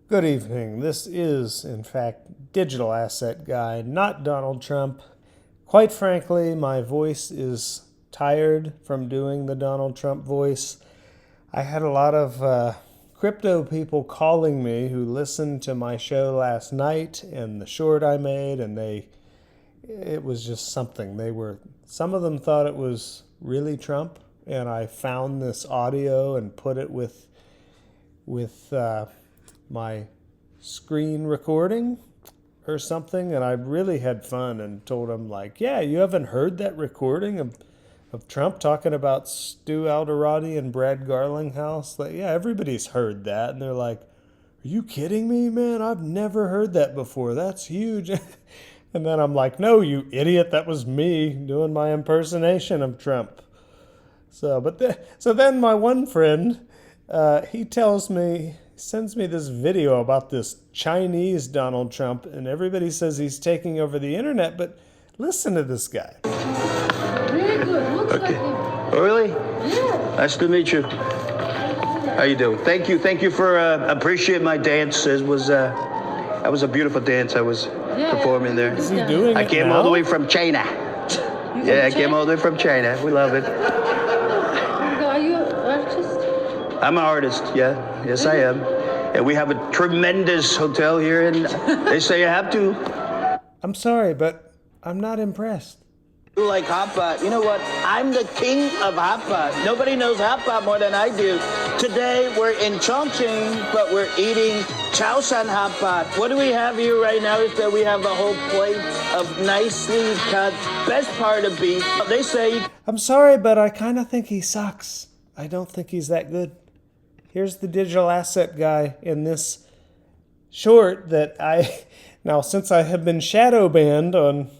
Good evening. This is, in fact, Digital Asset Guy, not Donald Trump. Quite frankly, my voice is tired from doing the Donald Trump voice. I had a lot of crypto people calling me who listened to my show last night and the short I made, and it was just something. Some of them thought it was really Trump, and I found this audio and put it with my screen recording or something, and I really had fun and told them, like, yeah, you haven't heard that recording of Trump talking about Stu Alderati and Brad Garlinghouse? Like, yeah, everybody's heard that. And they're like, are you kidding me, man? I've never heard that before. That's huge. And then I'm like, no, you idiot, that was me doing my impersonation of Trump. So then my one friend, he sends me this video about this Chinese Donald Trump, and everybody says he's taking over the internet, but listen to this guy. Very good. Looks like him. Oh, really? Yeah. Nice to meet you. How you doing? Thank you for appreciating my dance. It was that was a beautiful dance I was performing there. Is he doing I it came now? all the way from China. I came all the way from China. We love it. Are you an artist? I'm an artist. Yeah, yes I am. And we have a tremendous hotel here, and they say you have to. I'm sorry, but I'm not impressed. You like hot pot? You know what? I'm the king of hot pot. Nobody knows hot pot more than I do. Today we're in Chongqing, but we're eating Chaoshan hot pot. What do we have here right now is that we have a whole plate of nicely cut, best part of beef. They say... I'm sorry, but I kind of think he sucks. I don't think he's that good. Here's the digital asset guy in this short that now since I have been shadow banned on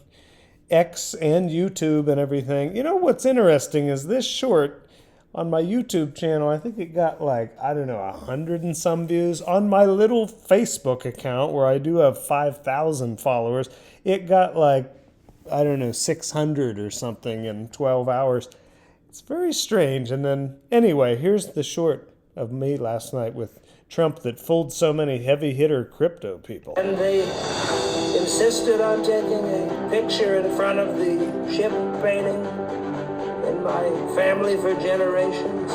X and YouTube and everything, you know what's interesting is this short on my YouTube channel, I think it got like, I don't know, 100 and some views. On my little Facebook account where I do have 5,000 followers, it got like, I don't know, 600 or something in 12 hours. It's very strange. And then, anyway, here's the short of me last night with Trump that fooled so many heavy hitter crypto people. And they insisted on taking a picture in front of the ship painting in my family for generations.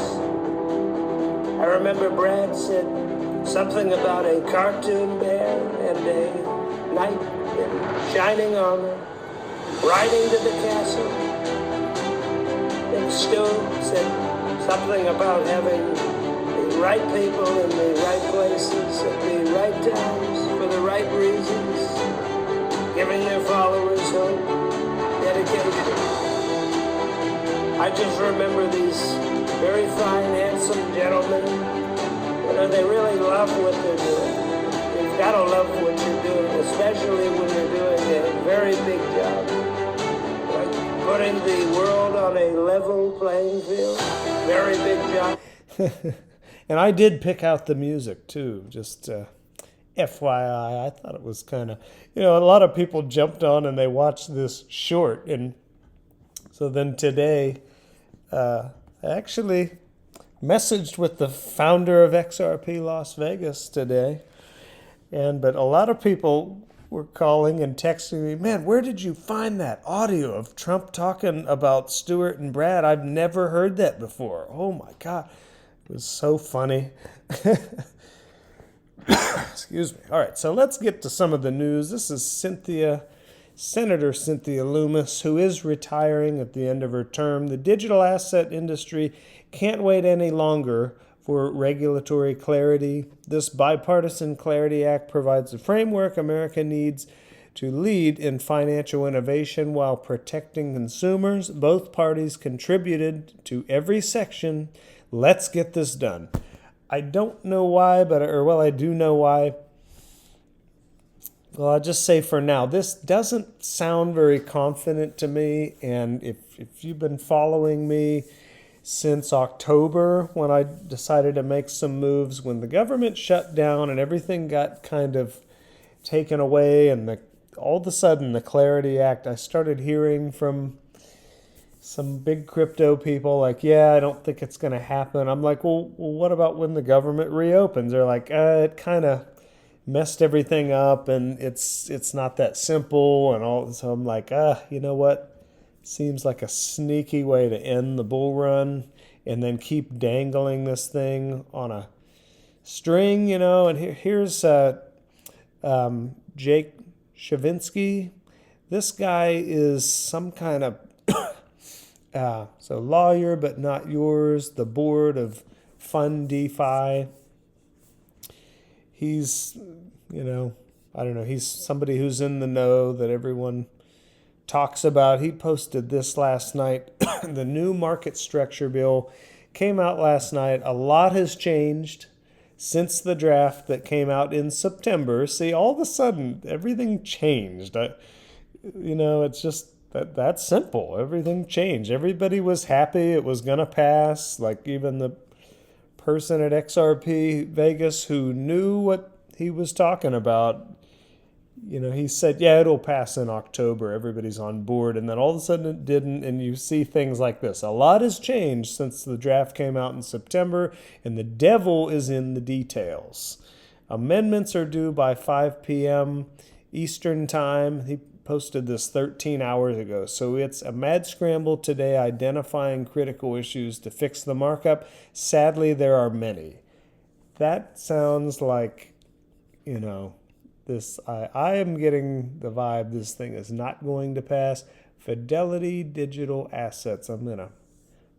I remember Brad said something about a cartoon bear and a knight in shining armor riding to the castle. And Stu said something about having the right people in the right places at the right times for the right reasons, giving their followers hope, dedication. I just remember these very fine, handsome gentlemen. You know, they really love what they're doing. You've got to love what you're doing, especially when you're doing a very big job. Like putting the world on a level playing field. Very big job. And I did pick out the music too, just FYI. I thought it was kind of, a lot of people jumped on and they watched this short. And so then today, I actually messaged with the founder of XRP Las Vegas today. But a lot of people were calling and texting me, man, where did you find that audio of Trump talking about Stewart and Brad? I've never heard that before. Oh my God. It was so funny. Excuse me. All right, so let's get to some of the news. This is Senator Cynthia Lummis, who is retiring at the end of her term. The digital asset industry can't wait any longer for regulatory clarity. This Bipartisan Clarity Act provides the framework America needs to lead in financial innovation while protecting consumers. Both parties contributed to every section. Let's get this done. I don't know why, I do know why. Well, I'll just say for now, this doesn't sound very confident to me. And if you've been following me since October, when I decided to make some moves, when the government shut down and everything got kind of taken away, and all of a sudden the Clarity Act, I started hearing from some big crypto people like, yeah, I don't think it's going to happen. I'm like, well, what about when the government reopens? They're like, it kind of messed everything up, and it's not that simple and all. So I'm like, you know what? Seems like a sneaky way to end the bull run and then keep dangling this thing on a string, And here's Jake Shavinsky. This guy is some kind of so lawyer, but not yours. The board of Fund DeFi. He's, I don't know. He's somebody who's in the know that everyone talks about. He posted this last night. The new market structure bill came out last night. A lot has changed since the draft that came out in September. See, all of a sudden, everything changed. It's just that's simple. Everything changed. Everybody was happy it was going to pass. Like even the person at XRP Vegas who knew what he was talking about, he said, yeah, it'll pass in October. Everybody's on board. And then all of a sudden it didn't. And you see things like this. A lot has changed since the draft came out in September, and the devil is in the details. Amendments are due by 5 p.m. Eastern time. He posted this 13 hours ago. So it's a mad scramble today identifying critical issues to fix the markup. Sadly, there are many. That sounds like, I am getting the vibe this thing is not going to pass. Fidelity Digital Assets. I'm going to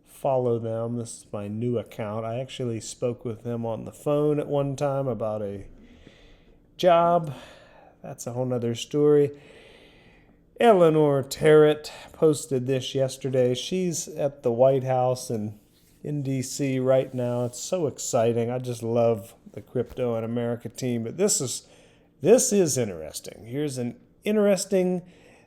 follow them. This is my new account. I actually spoke with them on the phone at one time about a job. That's a whole nother story. Eleanor Terrett posted this yesterday. She's at the White House in D.C. right now. It's so exciting. I just love the Crypto in America team. But this is interesting. Here's an interesting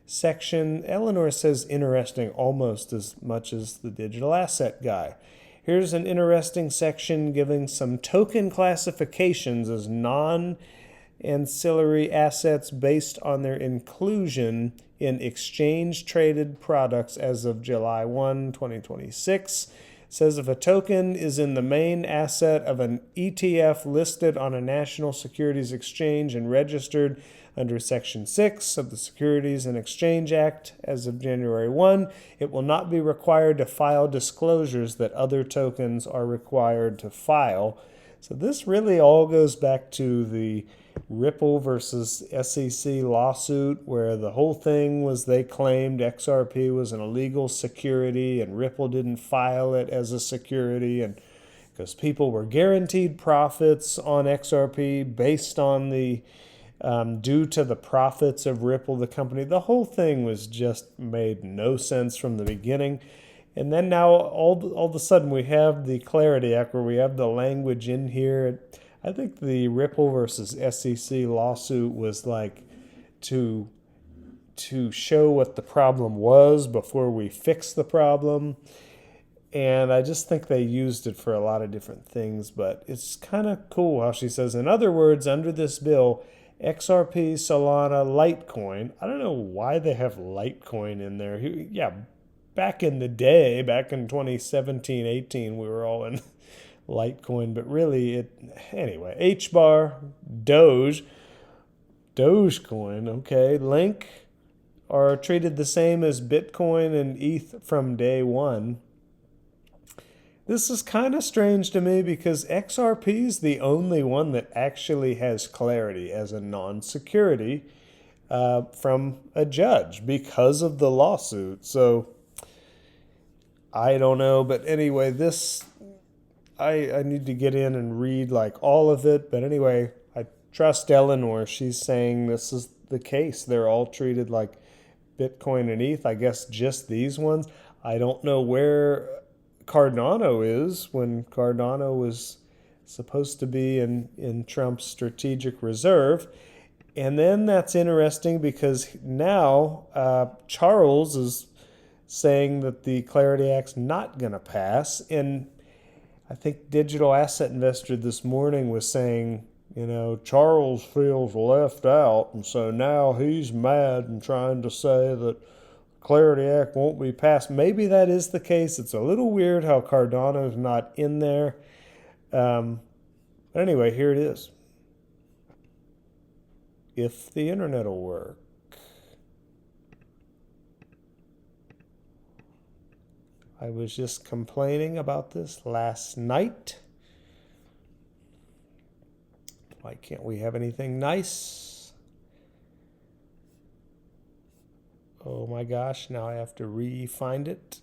section. Eleanor says interesting almost as much as the digital asset guy. Here's an interesting section giving some token classifications as non-ancillary assets based on their inclusion in exchange-traded products as of July 1, 2026. Says if a token is in the main asset of an ETF listed on a national securities exchange and registered under Section 6 of the Securities and Exchange Act as of January 1, it will not be required to file disclosures that other tokens are required to file. So this really all goes back to the Ripple versus SEC lawsuit, where the whole thing was they claimed XRP was an illegal security and Ripple didn't file it as a security, and because people were guaranteed profits on XRP based on the due to the profits of Ripple, the company. The whole thing was just made no sense from the beginning. And then now all of a sudden we have the Clarity Act where we have the language in here. I think the Ripple versus SEC lawsuit was like to show what the problem was before we fix the problem. And I just think they used it for a lot of different things. But it's kind of cool how she says, in other words, under this bill, XRP, Solana, Litecoin. I don't know why they have Litecoin in there. Yeah, back in the day, back in 2017, 18, we were all in Litecoin, but really anyway, HBAR, Dogecoin, okay, Link are treated the same as Bitcoin and ETH from day one. This is kind of strange to me because XRP is the only one that actually has clarity as a non-security from a judge because of the lawsuit. So I don't know, but anyway, this I need to get in and read like all of it. But anyway, I trust Eleanor. She's saying this is the case. They're all treated like Bitcoin and ETH. I guess just these ones. I don't know where Cardano is when Cardano was supposed to be in Trump's strategic reserve. And then that's interesting because now Charles is saying that the Clarity Act's not going to pass. And I think Digital Asset Investor this morning was saying, Charles feels left out. And so now he's mad and trying to say that Clarity Act won't be passed. Maybe that is the case. It's a little weird how Cardano's not in there. But anyway, here it is. if the internet will work. I was just complaining about this last night. Why can't we have anything nice? Oh my gosh, now I have to re-find it.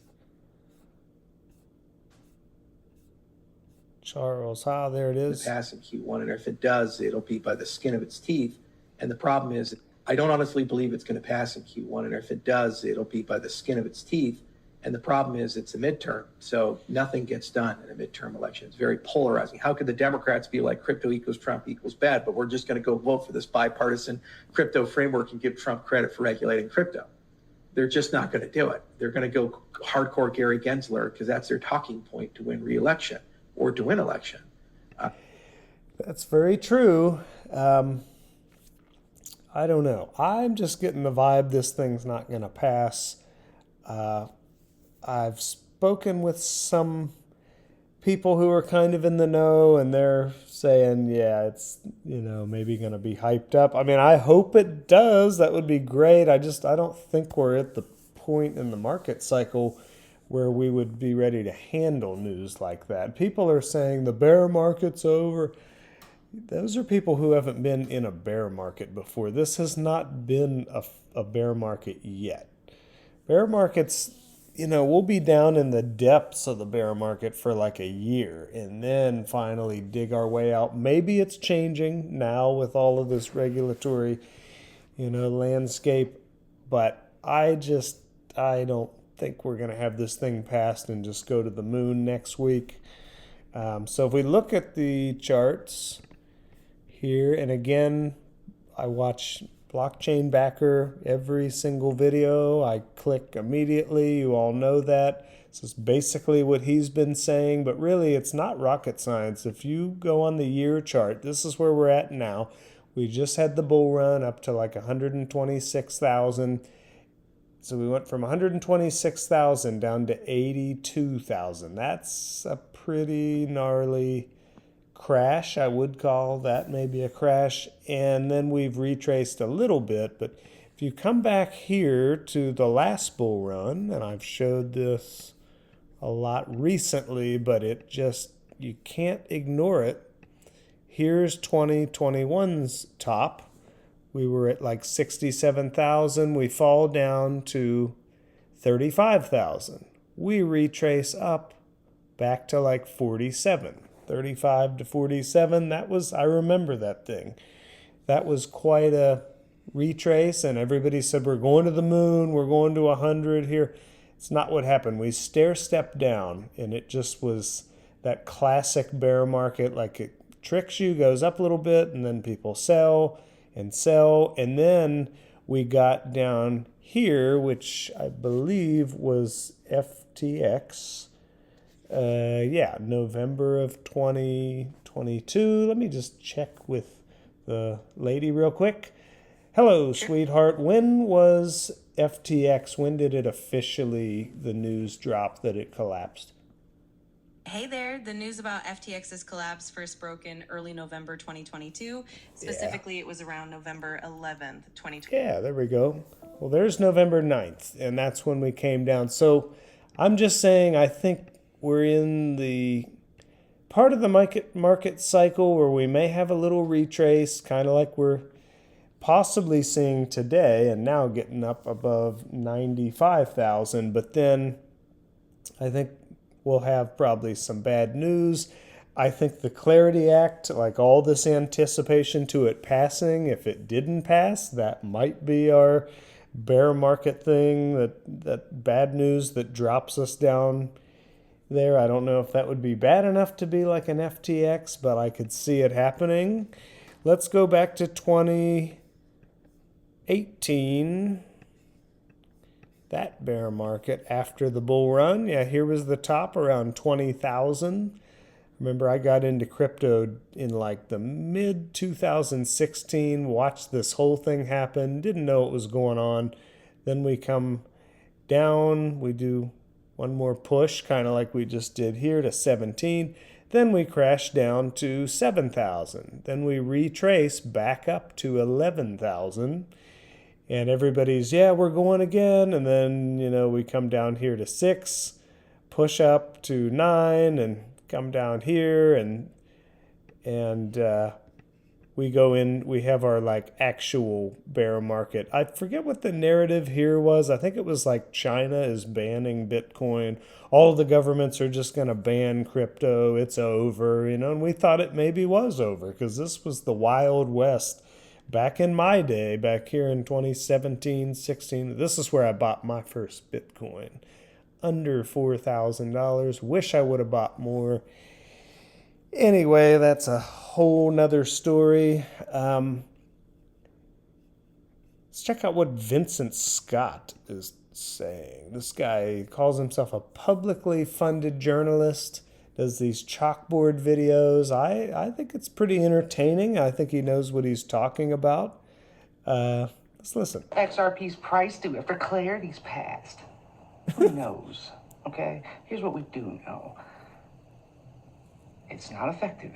Charles, there it is. Pass in Q1, and if it does, it'll be by the skin of its teeth. And the problem is, I don't honestly believe it's going to pass in Q1, and if it does, it'll be by the skin of its teeth. And the problem is it's a midterm, so nothing gets done in a midterm election. It's very polarizing. How could the Democrats be like crypto equals Trump equals bad, but we're just going to go vote for this bipartisan crypto framework and give Trump credit for regulating crypto? They're just not going to do it. They're going to go hardcore Gary Gensler because that's their talking point to win re-election or to win election. That's very true. I don't know. I'm just getting the vibe this thing's not going to pass. I've spoken with some people who are kind of in the know, and they're saying, yeah, it's, maybe going to be hyped up. I mean, I hope it does. That would be great. I don't think we're at the point in the market cycle where we would be ready to handle news like that. People are saying the bear market's over. Those are people who haven't been in a bear market before. This has not been a bear market yet. Bear markets, we'll be down in the depths of the bear market for like a year and then finally dig our way out. Maybe it's changing now with all of this regulatory, landscape, but I don't think we're going to have this thing passed and just go to the moon next week. So if we look at the charts here, and again, I watch Blockchain Backer every single video. I click immediately. You all know that. This is basically what he's been saying, but really it's not rocket science. If you go on the year chart, this is where we're at now. We just had the bull run up to like 126,000. So we went from 126,000 down to 82,000. That's a pretty gnarly crash. I would call that maybe a crash. And then we've retraced a little bit. But if you come back here to the last bull run, and I've showed this a lot recently, but you can't ignore it. Here's 2021's top. We were at like 67,000. We fall down to 35,000. We retrace up back to like 47. 35 to 47. I remember that thing. That was quite a retrace, and everybody said, we're going to the moon, we're going to 100 here. It's not what happened. We stair-stepped down, and it just was that classic bear market, like it tricks you, goes up a little bit, and then people sell, and then we got down here, which I believe was FTX. November of 2022. Let me just check with the lady real quick. Hello, sweetheart. When was FTX? When did it officially, the news drop that it collapsed? Hey there, the news about FTX's collapse first broke in early November 2022. Specifically, It was around November 11th, 2020. Yeah, there we go. Well, there's November 9th, and that's when we came down. So I'm just saying, I think we're in the part of the market cycle where we may have a little retrace, kind of like we're possibly seeing today, and now getting up above 95,000. But then I think we'll have probably some bad news. I think the Clarity Act, like all this anticipation to it passing, if it didn't pass, that might be our bear market thing, that bad news that drops us down there. I don't know if that would be bad enough to be like an FTX, but I could see it happening. Let's go back to 2018. That bear market after the bull run. Yeah, here was the top around 20,000. Remember, I got into crypto in like the mid 2016, watched this whole thing happen, didn't know what was going on. Then we come down, we do one more push, kind of like we just did here, to 17. Then we crash down to 7,000. Then we retrace back up to 11,000. And everybody's, yeah, we're going again. And then, we come down here to 6, push up to 9, and come down here. And we go in, we have our actual bear market. I forget what the narrative here was. I think it was China is banning Bitcoin. All the governments are just going to ban crypto. It's over, and we thought it maybe was over because this was the Wild West. Back in my day, back here in 2017, 16, this is where I bought my first Bitcoin. Under $4,000. Wish I would have bought more. Anyway, that's a whole nother story. Let's check out what Vincent Scott is saying. This guy calls himself a publicly funded journalist, does these chalkboard videos. I think it's pretty entertaining. I think he knows what he's talking about. Let's listen. XRP's price due after clarity's passed. Who knows? Okay, here's what we do know. It's not effective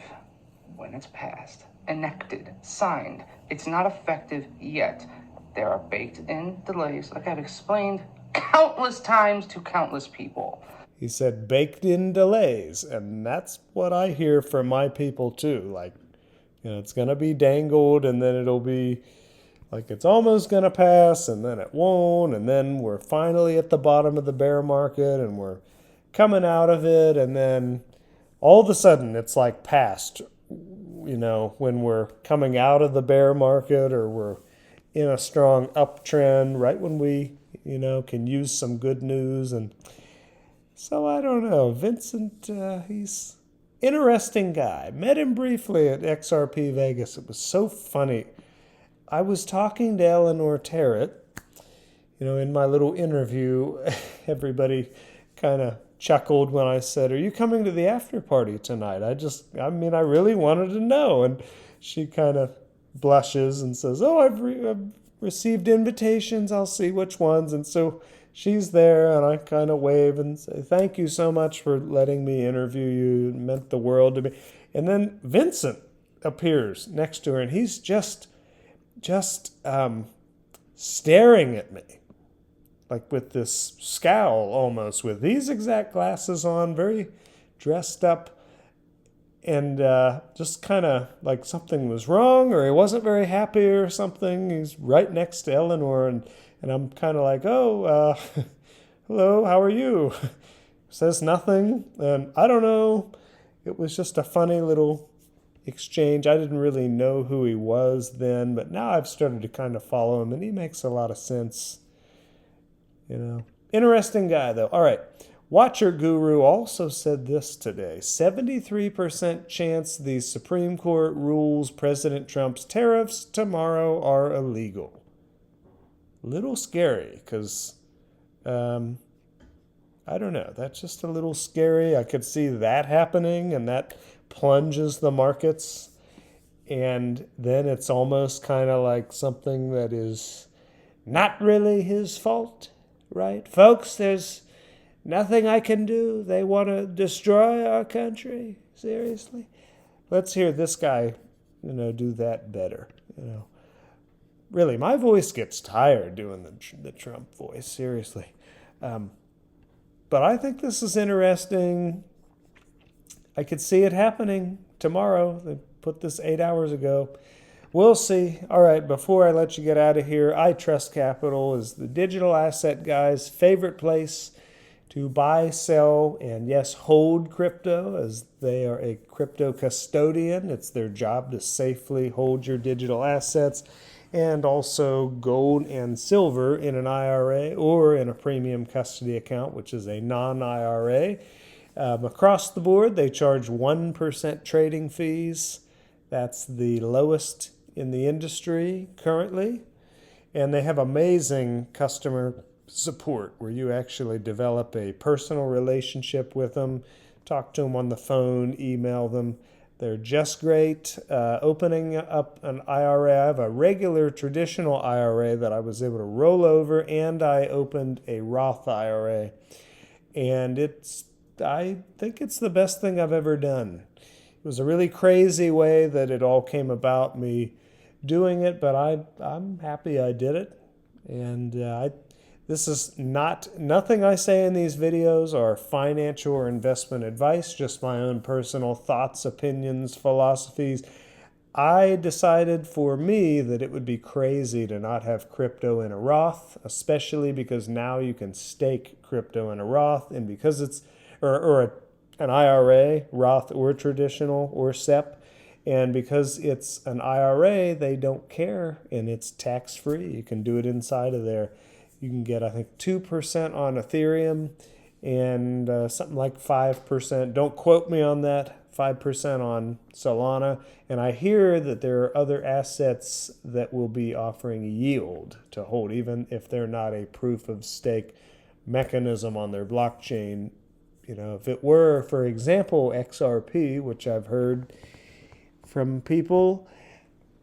when it's passed, enacted, signed. It's not effective yet. There are baked-in delays, like I've explained countless times to countless people. He said baked-in delays, and that's what I hear from my people too. It's going to be dangled, and then it'll be it's almost going to pass, and then it won't, and then we're finally at the bottom of the bear market, and we're coming out of it, and then all of a sudden it's past, when we're coming out of the bear market or we're in a strong uptrend, right when we, can use some good news. And so I don't know. Vincent, he's interesting guy. Met him briefly at XRP Vegas. It was so funny. I was talking to Eleanor Terrett, in my little interview. Everybody kind of chuckled when I said, "Are you coming to the after party tonight?" I really wanted to know. And she kind of blushes and says, "Oh, I've received invitations. I'll see which ones." And so she's there, and I kind of wave and say, "Thank you so much for letting me interview you. It meant the world to me." And then Vincent appears next to her, and he's just staring at me. With this scowl almost, with these exact glasses on, very dressed up, and just kind of something was wrong or he wasn't very happy or something. He's right next to Eleanor, and I'm kind of "Oh, hello, how are you?" Says nothing, and I don't know. It was just a funny little exchange. I didn't really know who he was then, but now I've started to kind of follow him, and he makes a lot of sense. Interesting guy, though. All right. Watcher Guru also said this today. 73% chance the Supreme Court rules President Trump's tariffs tomorrow are illegal. A little scary because, I don't know. That's just a little scary. I could see that happening, and that plunges the markets. And then it's almost kind of something that is not really his fault. Right? Folks, there's nothing I can do. They want to destroy our country. Seriously? Let's hear this guy, do that better. Really, my voice gets tired doing the Trump voice. Seriously. But I think this is interesting. I could see it happening tomorrow. They put this 8 hours ago. We'll see. All right, before I let you get out of here, iTrust Capital is the digital asset guy's favorite place to buy, sell, and yes, hold crypto, as they are a crypto custodian. It's their job to safely hold your digital assets, and also gold and silver in an IRA or in a premium custody account, which is a non-IRA. Across the board, they charge 1% trading fees. That's the lowest in the industry currently. And they have amazing customer support where you actually develop a personal relationship with them, talk to them on the phone, email them. They're just great. Opening up an IRA, I have a regular traditional IRA that I was able to roll over, and I opened a Roth IRA. And it's I think it's the best thing I've ever done. It was a really crazy way that it all came about, me doing it, but I'm happy I did it. And this is nothing I say in these videos are financial or investment advice, just my own personal thoughts, opinions, philosophies. I decided for me that it would be crazy to not have crypto in a Roth, especially because now you can stake crypto in a Roth, and because it's an IRA, Roth or traditional or SEP, and because it's an IRA, they don't care, and it's tax-free. You can do it inside of there. You can get, I think, 2% on Ethereum and something like 5%. Don't quote me on that. 5% on Solana. And I hear that there are other assets that will be offering yield to hold, even if they're not a proof of stake mechanism on their blockchain. You know, if it were, for example, XRP, which I've heard from people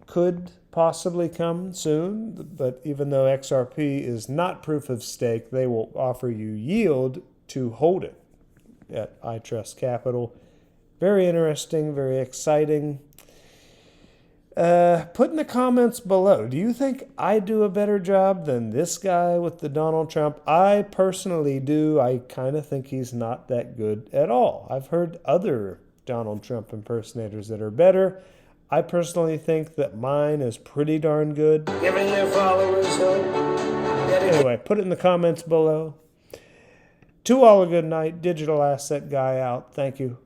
could possibly come soon, but even though XRP is not proof of stake, they will offer you yield to hold it at iTrust Capital. Very interesting, very exciting. Put in the comments below, do you think I do a better job than this guy with the Donald Trump? I personally do. I kind of think he's not that good at all. I've heard other Donald Trump impersonators that are better. I personally think that mine is pretty darn good. Giving their followers hope. Anyway, put it in the comments below. To all a good night. Digital Asset Guy out. Thank you.